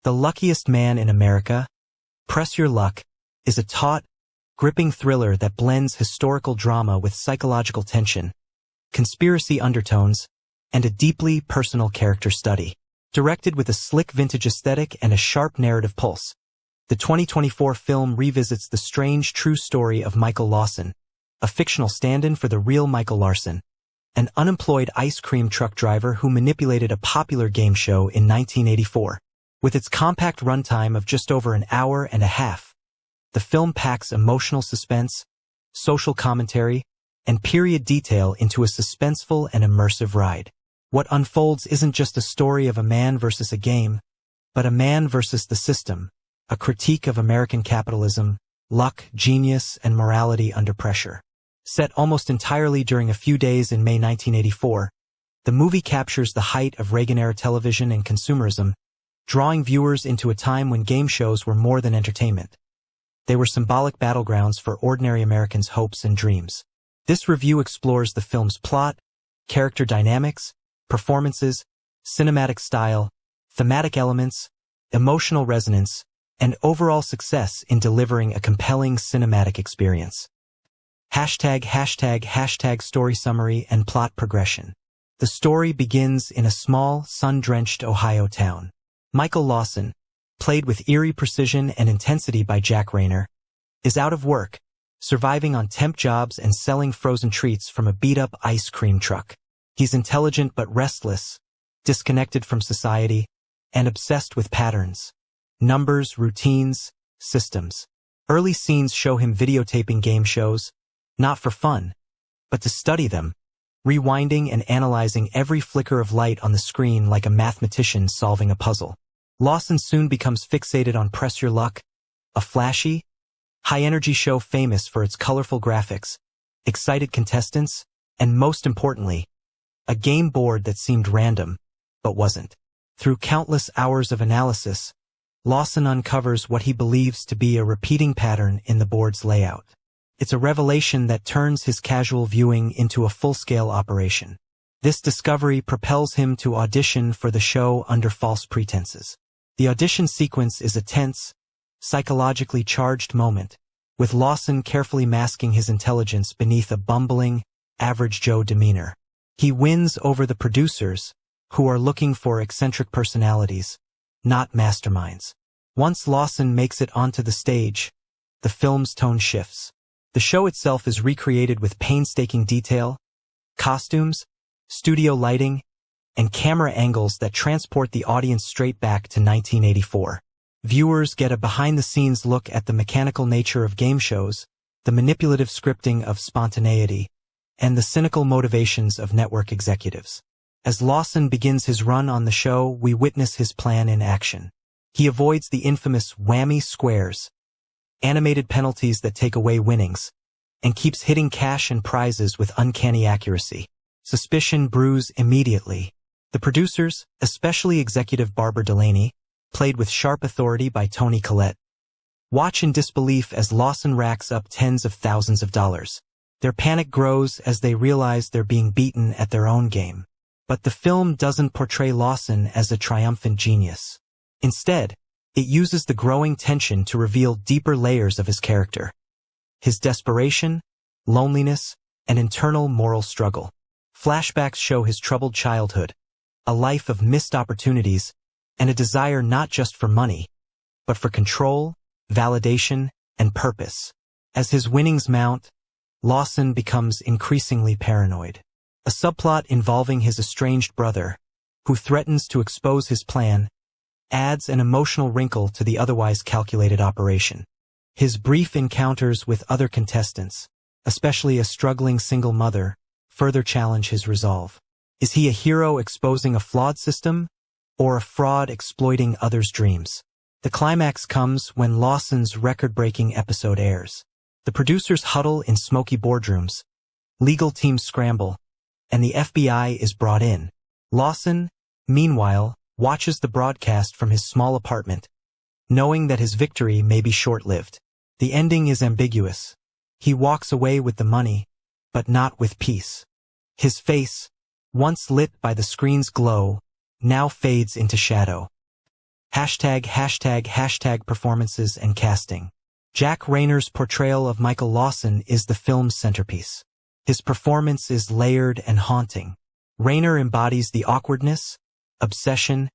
The Luckiest Man in America, Press Your Luck, is a taut, gripping thriller that blends historical drama with psychological tension, conspiracy undertones, and a deeply personal character study. Directed with a slick vintage aesthetic and a sharp narrative pulse, the 2024 film revisits the strange true story of Michael Lawson, a fictional stand-in for the real Michael Larson, an unemployed ice cream truck driver who manipulated a popular game show in 1984. With its compact runtime of just over an hour and a half, the film packs emotional suspense, social commentary, and period detail into a suspenseful and immersive ride. What unfolds isn't just a story of a man versus a game, but a man versus the system, a critique of American capitalism, luck, genius, and morality under pressure. Set almost entirely during a few days in May 1984, the movie captures the height of Reagan-era television and consumerism, drawing viewers into a time when game shows were more than entertainment. They were symbolic battlegrounds for ordinary Americans' hopes and dreams. This review explores the film's plot, character dynamics, performances, cinematic style, thematic elements, emotional resonance, and overall success in delivering a compelling cinematic experience. ### story summary and plot progression. The story begins in a small, sun-drenched Ohio town. Michael Lawson, played with eerie precision and intensity by Jack Rayner, is out of work, surviving on temp jobs and selling frozen treats from a beat-up ice cream truck. He's intelligent but restless, disconnected from society, and obsessed with patterns, numbers, routines, systems. Early scenes show him videotaping game shows, not for fun, but to study them, rewinding and analyzing every flicker of light on the screen like a mathematician solving a puzzle. Lawson soon becomes fixated on Press Your Luck, a flashy, high-energy show famous for its colorful graphics, excited contestants, and most importantly, a game board that seemed random, but wasn't. Through countless hours of analysis, Lawson uncovers what he believes to be a repeating pattern in the board's layout. It's a revelation that turns his casual viewing into a full-scale operation. This discovery propels him to audition for the show under false pretenses. The audition sequence is a tense, psychologically charged moment, with Lawson carefully masking his intelligence beneath a bumbling, average Joe demeanor. He wins over the producers, who are looking for eccentric personalities, not masterminds. Once Lawson makes it onto the stage, the film's tone shifts. The show itself is recreated with painstaking detail, costumes, studio lighting, and camera angles that transport the audience straight back to 1984. Viewers get a behind-the-scenes look at the mechanical nature of game shows, the manipulative scripting of spontaneity, and the cynical motivations of network executives. As Lawson begins his run on the show, we witness his plan in action. He avoids the infamous whammy squares, animated penalties that take away winnings, and keeps hitting cash and prizes with uncanny accuracy. Suspicion brews immediately. The producers, especially executive Barbara Delaney, played with sharp authority by Toni Collette, watch in disbelief as Lawson racks up tens of thousands of dollars. Their panic grows as they realize they're being beaten at their own game. But the film doesn't portray Lawson as a triumphant genius. Instead, it uses the growing tension to reveal deeper layers of his character. His desperation, loneliness, and internal moral struggle. Flashbacks show his troubled childhood, a life of missed opportunities, and a desire not just for money, but for control, validation, and purpose. As his winnings mount, Lawson becomes increasingly paranoid. A subplot involving his estranged brother, who threatens to expose his plan, adds an emotional wrinkle to the otherwise calculated operation. His brief encounters with other contestants, especially a struggling single mother, further challenge his resolve. Is he a hero exposing a flawed system, or a fraud exploiting others' dreams? The climax comes when Lawson's record-breaking episode airs. The producers huddle in smoky boardrooms, legal teams scramble, and the FBI is brought in. Lawson, meanwhile, watches the broadcast from his small apartment, knowing that his victory may be short-lived. The ending is ambiguous. He walks away with the money, but not with peace. His face, once lit by the screen's glow, now fades into shadow. Hashtag performances and casting. Jack Rayner's portrayal of Michael Lawson is the film's centerpiece. His performance is layered and haunting. Rayner embodies the awkwardness, obsession,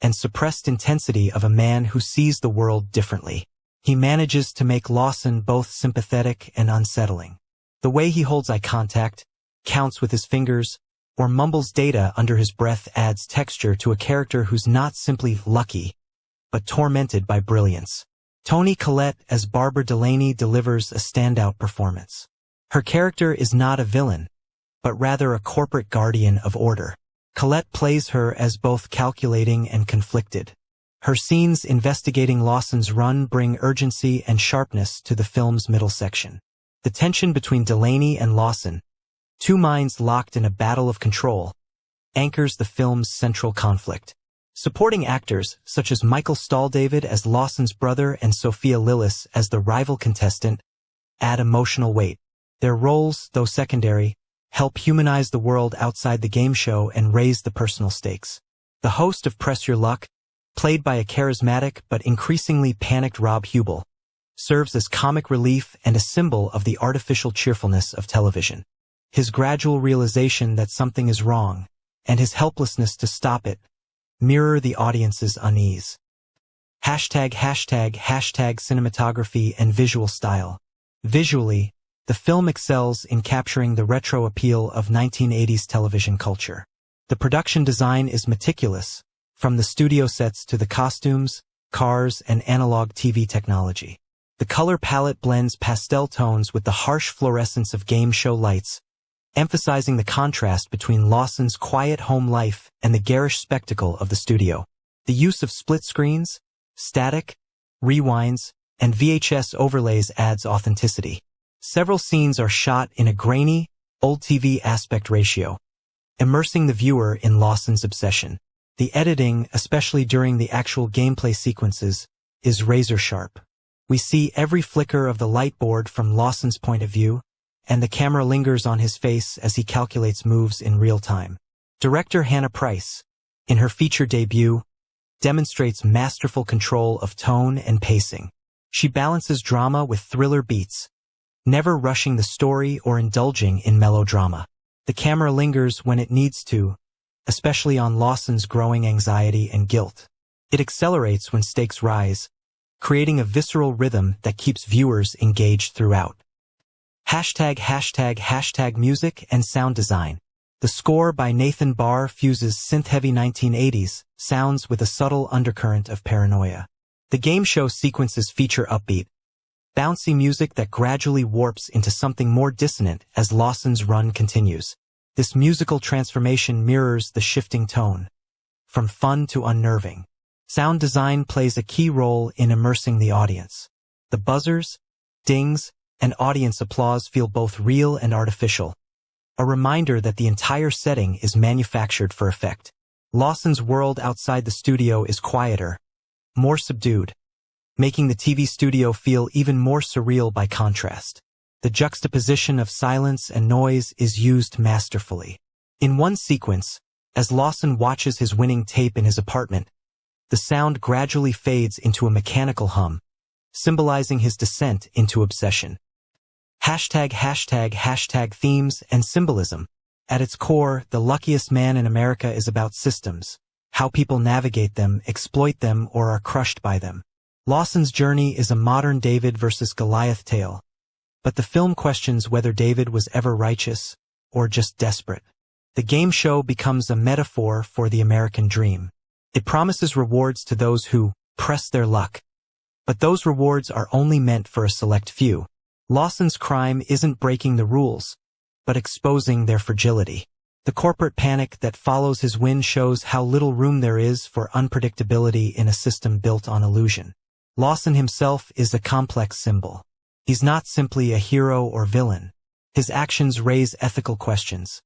and suppressed intensity of a man who sees the world differently. He manages to make Lawson both sympathetic and unsettling. The way he holds eye contact, counts with his fingers, or mumbles data under his breath adds texture to a character who's not simply lucky, but tormented by brilliance. Toni Collette as Barbara Delaney delivers a standout performance. Her character is not a villain, but rather a corporate guardian of order. Collette plays her as both calculating and conflicted. Her scenes investigating Lawson's run bring urgency and sharpness to the film's middle section. The tension between Delaney and Lawson, two minds locked in a battle of control, anchors the film's central conflict. Supporting actors, such as Michael Stahldavid as Lawson's brother and Sophia Lillis as the rival contestant, add emotional weight. Their roles, though secondary, help humanize the world outside the game show and raise the personal stakes. The host of Press Your Luck, played by a charismatic but increasingly panicked Rob Hubel, serves as comic relief and a symbol of the artificial cheerfulness of television. His gradual realization that something is wrong, and his helplessness to stop it, mirror the audience's unease. Hashtag cinematography and visual style. Visually, the film excels in capturing the retro appeal of 1980s television culture. The production design is meticulous, from the studio sets to the costumes, cars, and analog TV technology. The color palette blends pastel tones with the harsh fluorescence of game show lights, emphasizing the contrast between Lawson's quiet home life and the garish spectacle of the studio. The use of split screens, static, rewinds, and VHS overlays adds authenticity. Several scenes are shot in a grainy, old TV aspect ratio, immersing the viewer in Lawson's obsession. The editing, especially during the actual gameplay sequences, is razor-sharp. We see every flicker of the light board from Lawson's point of view, and the camera lingers on his face as he calculates moves in real time. Director Hannah Price, in her feature debut, demonstrates masterful control of tone and pacing. She balances drama with thriller beats, never rushing the story or indulging in melodrama. The camera lingers when it needs to, especially on Lawson's growing anxiety and guilt. It accelerates when stakes rise, creating a visceral rhythm that keeps viewers engaged throughout. Hashtag music and sound design. The score by Nathan Barr fuses synth-heavy 1980s sounds with a subtle undercurrent of paranoia. The game show sequences feature upbeat, bouncy music that gradually warps into something more dissonant as Lawson's run continues. This musical transformation mirrors the shifting tone, from fun to unnerving. Sound design plays a key role in immersing the audience. The buzzers, dings, and audience applause feel both real and artificial, a reminder that the entire setting is manufactured for effect. Lawson's world outside the studio is quieter, more subdued, making the TV studio feel even more surreal by contrast. The juxtaposition of silence and noise is used masterfully. In one sequence, as Lawson watches his winning tape in his apartment, the sound gradually fades into a mechanical hum, symbolizing his descent into obsession. Hashtag themes and symbolism. At its core, The Luckiest Man in America is about systems, how people navigate them, exploit them, or are crushed by them. Lawson's journey is a modern David versus Goliath tale, but the film questions whether David was ever righteous or just desperate. The game show becomes a metaphor for the American dream. It promises rewards to those who press their luck, but those rewards are only meant for a select few. Lawson's crime isn't breaking the rules, but exposing their fragility. The corporate panic that follows his win shows how little room there is for unpredictability in a system built on illusion. Lawson himself is a complex symbol. He's not simply a hero or villain. His actions raise ethical questions.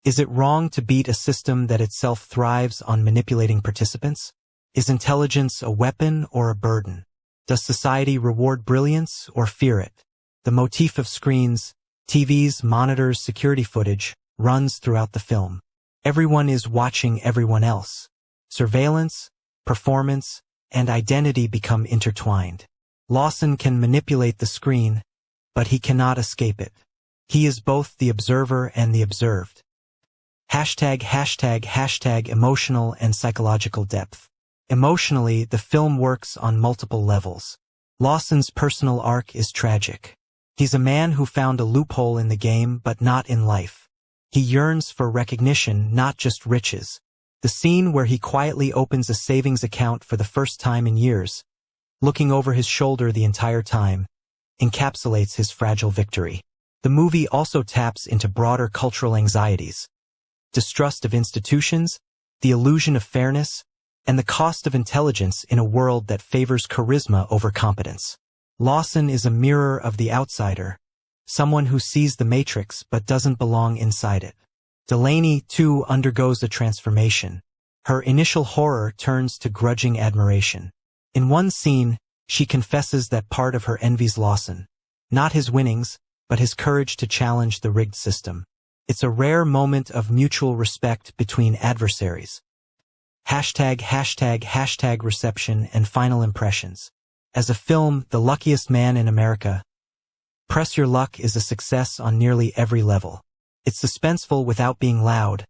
Is it wrong to beat a system that itself thrives on manipulating participants? Is intelligence a weapon or a burden? Does society reward brilliance or fear it? The motif of screens, TVs, monitors, security footage runs throughout the film. Everyone is watching everyone else. Surveillance, performance, and identity become intertwined. Lawson can manipulate the screen, but he cannot escape it. He is both the observer and the observed. #### emotional and psychological depth. Emotionally, the film works on multiple levels. Lawson's personal arc is tragic. He's a man who found a loophole in the game but not in life. He yearns for recognition, not just riches. The scene where he quietly opens a savings account for the first time in years, looking over his shoulder the entire time, encapsulates his fragile victory. The movie also taps into broader cultural anxieties: distrust of institutions, the illusion of fairness, and the cost of intelligence in a world that favors charisma over competence. Lawson is a mirror of the outsider, someone who sees the matrix but doesn't belong inside it. Delaney, too, undergoes a transformation. Her initial horror turns to grudging admiration. In one scene, she confesses that part of her envies Lawson, not his winnings, but his courage to challenge the rigged system. It's a rare moment of mutual respect between adversaries. ### reception and final impressions. As a film, The Luckiest Man in America, Press Your Luck is a success on nearly every level. It's suspenseful without being loud,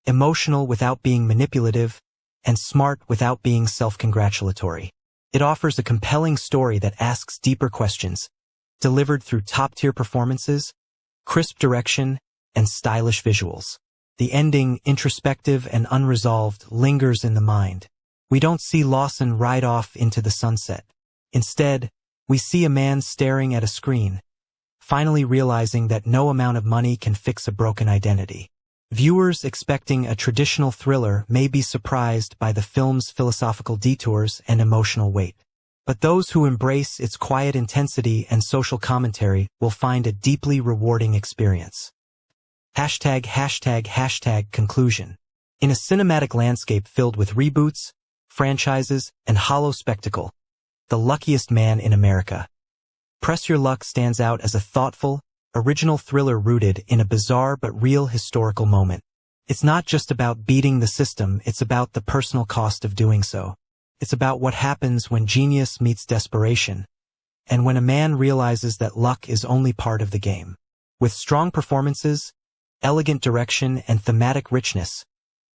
emotional without being manipulative, and smart without being self-congratulatory. It offers a compelling story that asks deeper questions, delivered through top-tier performances, crisp direction, and stylish visuals. The ending, introspective and unresolved, lingers in the mind. We don't see Lawson ride off into the sunset. Instead, we see a man staring at a screen, finally realizing that no amount of money can fix a broken identity. Viewers expecting a traditional thriller may be surprised by the film's philosophical detours and emotional weight. But those who embrace its quiet intensity and social commentary will find a deeply rewarding experience. ### conclusion. In a cinematic landscape filled with reboots, franchises, and hollow spectacle, The Luckiest Man in America, Press Your Luck stands out as a thoughtful, original thriller rooted in a bizarre but real historical moment. It's not just about beating the system, it's about the personal cost of doing so. It's about what happens when genius meets desperation, and when a man realizes that luck is only part of the game. With strong performances, elegant direction, and thematic richness,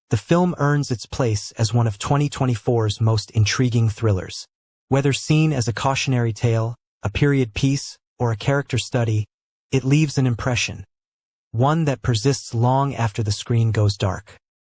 the film earns its place as one of 2024's most intriguing thrillers. Whether seen as a cautionary tale, a period piece, or a character study, it leaves an impression, one that persists long after the screen goes dark.